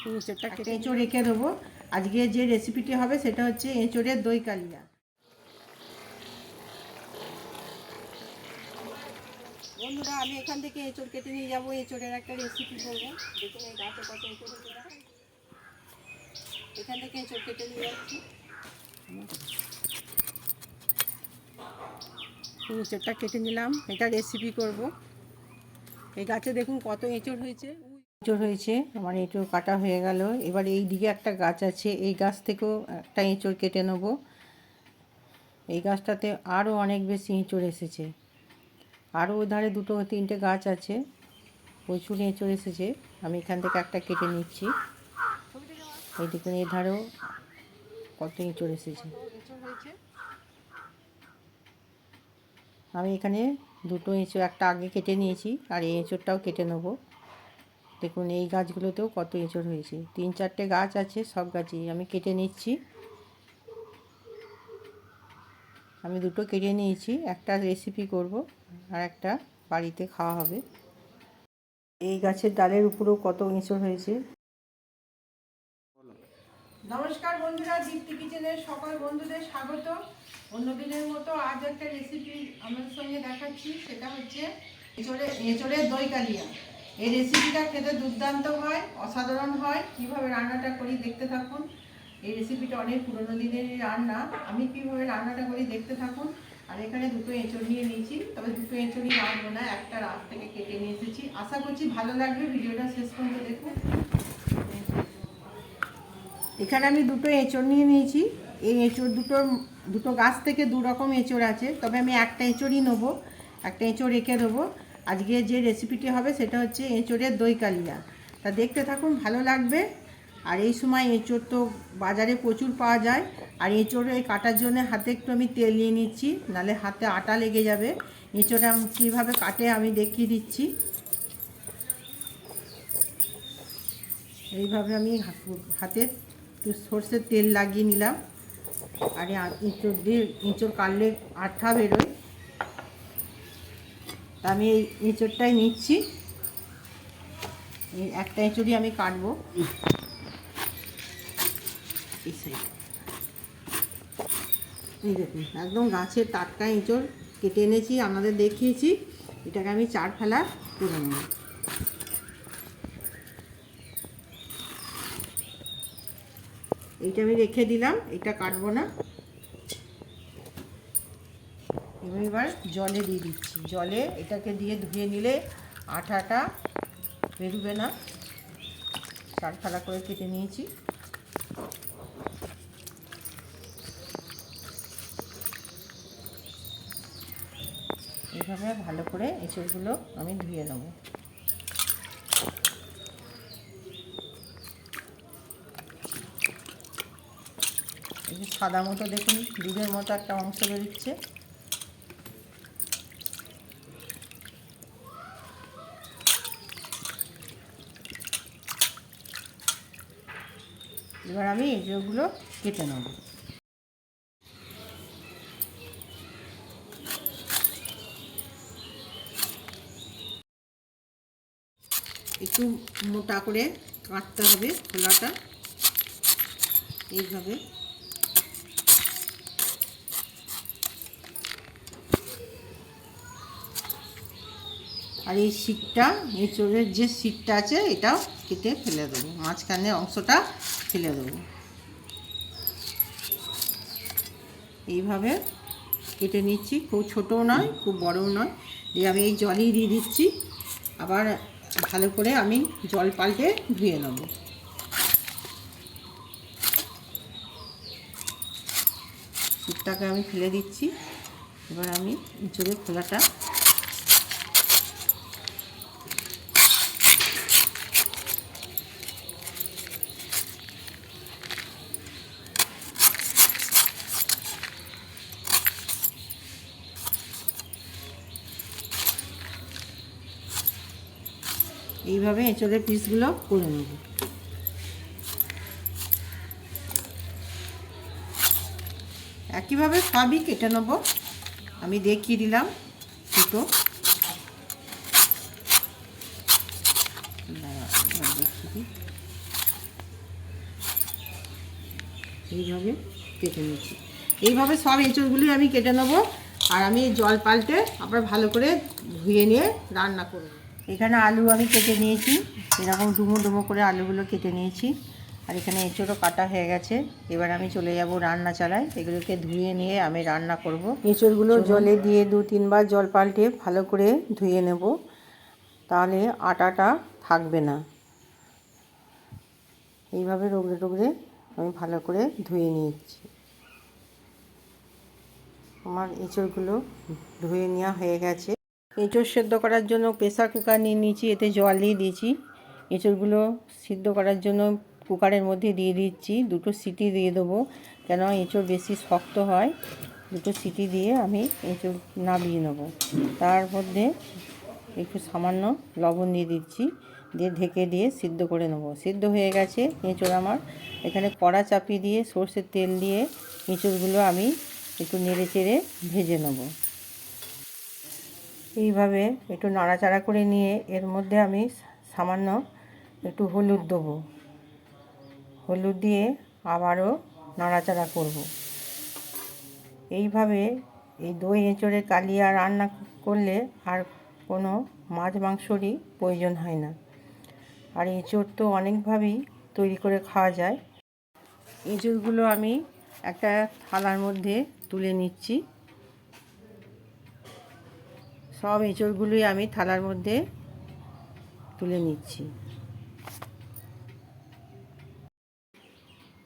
একটা এঁচড় রেখে দেবো। আজকে যে রেসিপিটি হবে সেটা হচ্ছে এঁচড়ের দই কালিয়া। বন্ধুরা, আমি এখান থেকে এঁচড় কেটে নিয়ে যাবো, এঁচড়ের একটা রেসিপি করবো। দেখুন এই গাছে কত এঁচড় হয়েছে, এখান থেকে এঁচড় কেটে নিয়ে যাচ্ছি। এঁচড়টা কেটে নিলাম, এটা রেসিপি করব। এই গাছে দেখুন কত এঁচড় হয়েছে। আমার এঁচড় কাটা হয়ে গেল। এবার এই দিকে একটা গাছ আছে, এই গাছ থেকেও একটা এঁচড় কেটে নেব। এই গাছটাতে আরও অনেক বেশি এঁচড় এসেছে। আরও ওধারে দুটো তিনটে গাছ আছে, প্রচুর এঁচড় এসেছে। আমি এখান থেকে একটা কেটে নিচ্ছি। এই দেখুন এই ধারেও কত এঁচড় এসেছে। আমি এখানে দুটো এঁচড়, একটা আগে কেটে নিয়েছি আর এই এঁচড়টাও কেটে নেব। দেখুন এই গাছগুলোতেও কত এঁচড় হয়েছে, 3-4টে গাছ আছে, সব গাছই আমি কেটে নিচ্ছি। আমি দুটো কেটে নিয়েছি, একটা রেসিপি করব আর একটা বাড়িতে খাওয়া হবে। এই গাছের ডালের উপরেও কত এঁচড় হয়েছে। নমস্কার বন্ধুরা, দীপ্তি কিচেনের সকল বন্ধুদের স্বাগত। অন্যদিনের মতো আজ একটা রেসিপি আমাদের সঙ্গে দেখাচ্ছি, সেটা হচ্ছে এঁচড়ের দই কালিয়া। এই রেসিপিটা খেতে দুর্দান্ত হয়, অসাধারণ হয়। কীভাবে রান্নাটা করি দেখতে থাকুন। এই রেসিপিটা অনেক পুরোনো দিনের রান্না। আমি কীভাবে রান্নাটা করি দেখতে থাকুন। আর এখানে দুটো এঁচড় নিয়ে নিয়েছি, তবে দুটো এঁচড়ই রাখবো না, একটা রাত থেকে কেটে নিয়ে এসেছি। আশা করছি ভালো লাগবে, ভিডিওটা শেষ পর্যন্ত দেখুন। এখানে আমি দুটো এঁচড় নিয়ে নিয়েছি। এই এঁচড় দুটো গাছ থেকে দু রকম এঁচড় আছে, তবে আমি একটা এঁচড়ই নেবো, একটা এঁচড় রেখে দেবো। আজকে যে রেসিপিটি হবে সেটা হচ্ছে এঁচড়ের দই কালিয়া। তা দেখতে থাকুন, ভালো লাগবে। আর এই সময় এঁচড় তো বাজারে প্রচুর পাওয়া যায়। আর এঁচড়ে কাটার জন্য হাতে একটু আমি তেল নিয়ে নিচ্ছি, নাহলে হাতে আটা লেগে যাবে। এঁচড়টা কীভাবে কাটে আমি দেখিয়ে দিচ্ছি। এইভাবে আমি হাতে একটু সর্ষের তেল লাগিয়ে নিলাম। আর এঁচড় কাটলে আঠা বেরোয়, তা আমি এই এঁচড়টাই নিচ্ছি। একটা এঁচড়ই আমি কাটবো। এই দেখুন একদম গাছের টাটকা এঁচড় কেটে এনেছি, আমাদের দেখিয়েছি। এটাকে আমি 4 ফেলা করে নেব। এইটা আমি রেখে দিলাম, এটা কাটবো না। এবার জলে দিয়ে দিচ্ছি। জলে এটাকে দিয়ে ধুয়ে নিলে আঠাটা বেরোবে না। 4 ফালা করে কেটে নিয়েছি। এইভাবে ভালো করে এঁচড়গুলো আমি ধুয়ে নেব। এই যে সাদা মতো দেখুন দুধের মতো একটা অংশ বেরোচ্ছে। এবার আমি এঁচড়গুলো কেটে নেব। একটু মোটা করে কাটতে হবে খোলাটা, এইভাবে। আর এই শিকটা, এঁচড়ের যে শিকটা আছে এটাও কেটে ফেলে দেবো, মাঝখানে অংশটা ফেলে দেবো। এইভাবে কেটে নিচ্ছি, খুব ছোটও নয় খুব বড়ও নয়। দিয়ে আমি এই জলই দিয়ে দিচ্ছি। আবার ভালো করে আমি জল পাল্টে ধুয়ে নেব। শিকটাকে আমি ফেলে দিচ্ছি। এবার আমি এঁচড়ের খোলাটা এইভাবে এঁচড়ের পিসগুলো করে নেব। একইভাবে সবই কেটে নেব, আমি দেখিয়ে দিলাম দুটো। দেখিয়ে দিই, এইভাবে কেটে নিচ্ছি। এইভাবে সব এঁচড়গুলি আমি কেটে নেবো, আর আমি জল পাল্টে আবার ভালো করে ধুয়ে নিয়ে রান্না করব। এখানে আলু আমি কেটে নিয়েছি, এরকম ডুমো ডুমো করে আলুগুলো কেটে নিয়েছি, আর এখানে এঁচড়ও কাটা হয়ে গেছে। এবার আমি চলে যাব রান্না চালায়, এগুলোকে ধুয়ে নিয়ে আমি রান্না করব। এঁচড়গুলো জলে দিয়ে 2-3 বার জল পাল্টে ভালো করে ধুয়ে নেব, তাহলে আটাটা থাকবে না। এইভাবে রগড়ে রগড়ে আমি ভালো করে ধুয়ে নিচ্ছি। আমার এঁচড়গুলো ধুয়ে নেওয়া হয়ে গেছে। এঁচড় সেদ্ধ করার জন্য প্রেসার কুকার নিয়ে নিয়েছি, এতে জল দিয়ে দিয়েছি। এঁচড়গুলো সিদ্ধ করার জন্য কুকারের মধ্যে দিয়ে দিচ্ছি, 2টো সিটি দিয়ে দেবো, কেন এঁচড় বেশি শক্ত হয়। 2টো সিটি দিয়ে আমি এঁচড় নামিয়ে নেব। তার মধ্যে একটু সামান্য লবণ দিয়ে দিচ্ছি, দিয়ে ঢেকে দিয়ে সিদ্ধ করে নেব। সিদ্ধ হয়ে গেছে এঁচড় আমার। এখানে কড়া চাপিয়ে দিয়ে সর্ষের তেল দিয়ে এঁচড়গুলো আমি একটু নেড়ে চেড়ে ভেজে নেব। এইভাবে একটু নাড়াচাড়া করে নিয়ে এর মধ্যে আমি সামান্য একটু হলুদ দেবো। হলুদ দিয়ে আবারও নাড়াচাড়া করব। এইভাবে এই দই এঁচড়ের কালিয়া রান্না করলে আর কোনো মাছ মাংসরই প্রয়োজন হয় না। আর এঁচড় তো অনেকভাবেই তৈরি করে খাওয়া যায়। এঁচড়গুলো আমি একটা থালার মধ্যে তুলে নিচ্ছি। সব এঁচড়গুলোই আমি থালার মধ্যে তুলে নিচ্ছি।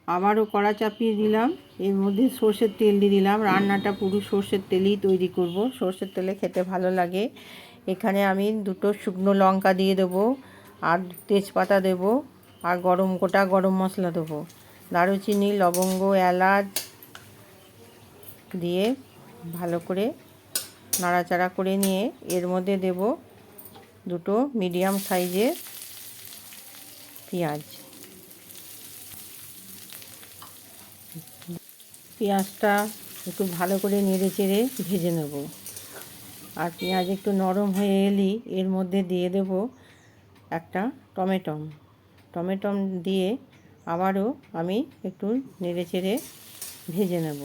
আবারও কড়া চাপিয়ে দিলাম, এর মধ্যে সর্ষের তেল দিয়ে দিলাম। রান্নাটা পুরো সর্ষের তেলেই তৈরি করব, সর্ষের তেলে খেতে ভালো লাগে। এখানে আমি 2টো শুকনো লঙ্কা দিয়ে দেবো, আর তেজপাতা দেবো, আর গোটা গরম মশলা দেবো, দারুচিনি, লবঙ্গ, এলাচ দিয়ে ভালো করে নাড়াচাড়া করে নিয়ে এর মধ্যে দেব 2টো মিডিয়াম সাইজের পেঁয়াজ। পেঁয়াজটা একটু ভালো করে নেড়ে চেড়ে ভেজে নেব। আর পেঁয়াজ একটু নরম হয়ে এলেই এর মধ্যে দিয়ে দেব একটা টমেটো দিয়ে আবারও আমি একটু নেড়ে চেড়ে ভেজে নেব।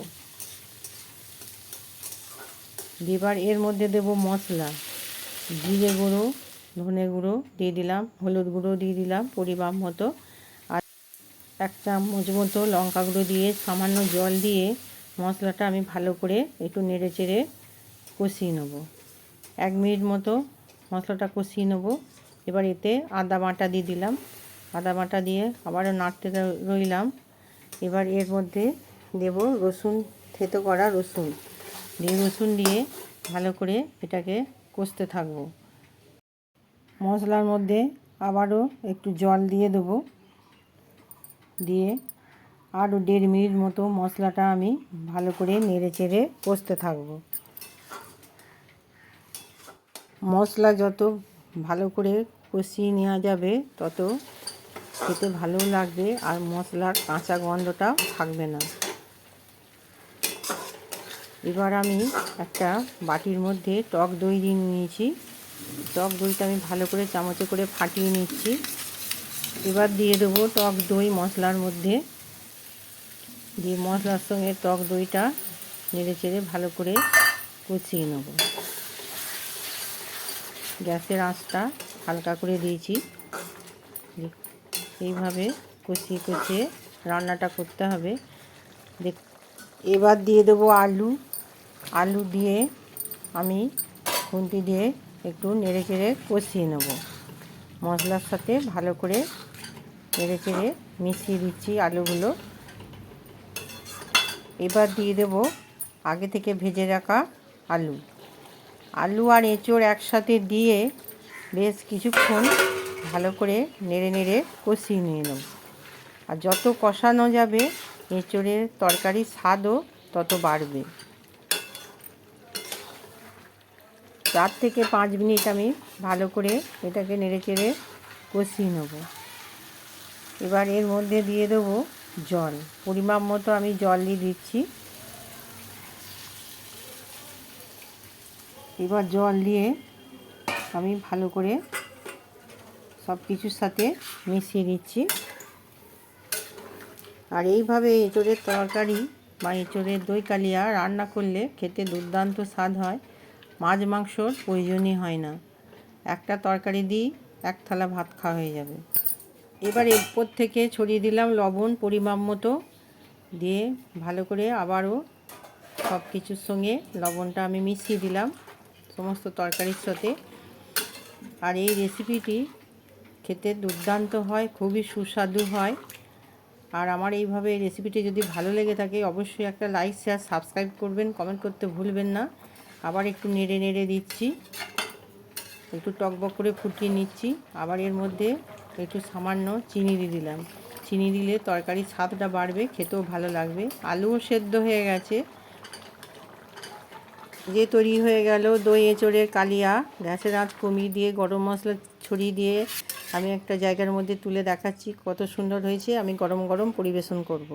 এবার এর মধ্যে দেব মশলা, জিরে গুঁড়ো, ধনে গুঁড়ো দিয়ে দিলাম, হলুদ গুঁড়ো দিয়ে দিলাম পরিমাপ মতো, আর 1 চামচ মতো লঙ্কা গুঁড়ো দিয়ে সামান্য জল দিয়ে মশলাটা আমি ভালো করে একটু নেড়ে চেড়ে কষিয়ে নেব। 1 মিনিট মতো মশলাটা কষিয়ে নেব। এবার এতে আদা বাটা দিয়ে দিলাম, আদা বাটা দিয়ে আবারও নাড়তে রইলাম। এবার এর মধ্যে দেব রসুন, থেতো করা রসুন দিয়ে ভালো করে এটাকে কষতে থাকব। মশলার মধ্যে আবারও একটু জল দিয়ে দেবো, দিয়ে আরও 1.5 মিনিট মতো মশলাটা আমি ভালো করে নেড়ে চেড়ে কষতে থাকব। মশলা যত ভালো করে কষিয়ে নেওয়া যাবে তত খেতে ভালো লাগবে, আর মশলার কাঁচা গন্ধটাও থাকবে না। এবার আমি একটা বাটির মধ্যে টক দই দিয়ে নিয়েছি, টক দইটা আমি ভালো করে চামচে করে ফাটিয়ে নিচ্ছি। এবার দিয়ে দেবো টক দই মশলার মধ্যে, দিয়ে মশলার সঙ্গে টক দইটা নেড়ে চেড়ে ভালো করে কষিয়ে নেব। গ্যাসের আঁচটা হালকা করে দিয়েছি। এইভাবে কষিয়ে রান্নাটা করতে হবে। এবার দিয়ে দেবো আলু দিয়ে আমি খুন্তি দিয়ে একটু নেড়ে চেড়ে কষিয়ে নেব। মশলার সাথে ভালো করে নেড়ে চেড়ে মিশিয়ে দিচ্ছি আলুগুলো। এবার দিয়ে দেব আগে থেকে ভেজে রাখা আলু আর এঁচড় একসাথে দিয়ে বেশ কিছুক্ষণ ভালো করে নেড়ে কষিয়ে নিয়ে নেব। আর যত কষানো যাবে এঁচড়ের তরকারির স্বাদও তত বাড়বে। 4 থেকে 5 মিনিট আমি ভালো করে এটাকে নেড়ে চেড়ে কষিয়ে নেব। এবার এর মধ্যে দিয়ে দেবো জল, পরিমাপ মতো আমি জল দিয়ে দিচ্ছি। এবার জল দিয়ে আমি ভালো করে সব কিছুর সাথে মিশিয়ে দিচ্ছি। আর এইভাবে এঁচোড়ের তরকারি বা এঁচোড়ের দই কালিয়া রান্না করলে খেতে দুর্দান্ত স্বাদ হয়। মাছ মাংসর প্রয়োজনই হয় না, একটা তরকারি দিই এক থালা ভাত খাওয়া হয়ে যাবে। এবার এরপর থেকে ছড়িয়ে দিলাম লবণ পরিমাপ মতো, দিয়ে ভালো করে আবারও সব কিছুর সঙ্গে লবণটা আমি মিশিয়ে দিলাম সমস্ত তরকারির সাথে। আর এই রেসিপিটি খেতে দুর্দান্ত হয়, খুবই সুস্বাদু হয়। আর আমার এইভাবে এই রেসিপিটি যদি ভালো লেগে থাকে অবশ্যই একটা লাইক শেয়ার সাবস্ক্রাইব করবেন, কমেন্ট করতে ভুলবেন না। আবার একটু নেড়ে নেড়ে দিচ্ছি, একটু টকবক করে ফুটিয়ে নিচ্ছি। আবার এর মধ্যে একটু সামান্য চিনি দিয়ে দিলাম, চিনি দিলে তরকারির স্বাদটা বাড়বে, খেতেও ভালো লাগবে। আলুও সেদ্ধ হয়ে গেছে, যে তৈরি হয়ে গেল দই এঁচোড়ের কালিয়া। গ্যাসের আঁচ কমিয়ে দিয়ে গরম মশলা ছড়িয়ে দিয়ে আমি একটা জায়গার মধ্যে তুলে দেখাচ্ছি কত সুন্দর হয়েছে। আমি গরম গরম পরিবেশন করব।